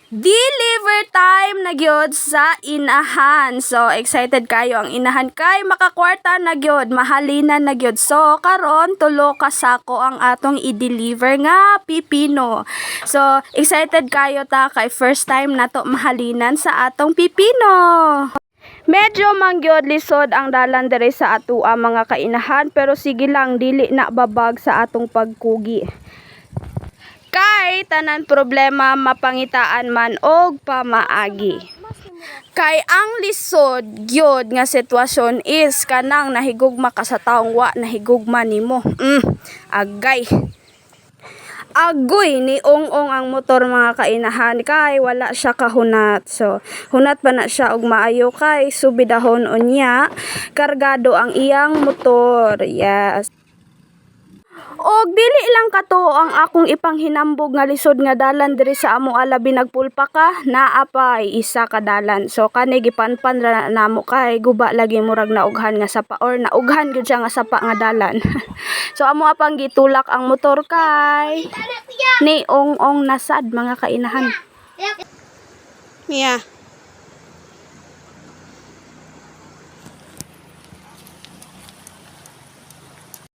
Deliver time na gyud sa inahan. So excited kayo ang inahan kay makakwarta na gyud, mahalinan na gyud. So karon tulo ka sako ang atong i-deliver nga pipino. So excited kayo ta kay first time nato mahalinan sa atong pipino. Medyo mangyod lisod ang dalan diri sa atua mga kainahan, pero sige lang dili na babag sa atong pagkugi. Kay tanan problema mapangitaan man og pamaagi. Kay ang lisod gyud nga sitwasyon is kanang nahigugma ka sa taong wa nahigugma nimo. Agay. Agoy ni ong-ong ang motor mga kainahan kay wala siya kahunat. So hunat pa na siya og maayo kay subidahon unya kargado ang iyang motor. Yes. Og dili lang kato ang akong ipanghinambog nga lisod nga dalan diri sa amo alabi nagpulpa ka naa pa isa ka dalan. So kani gipanpan ra namo kay guba lagi murag naughan nga sapa or naughan gyud siya nga sapa nga dalan. So amo apang gitulak ang motor kay ni ong-ong nasad mga kainahan. Yeah.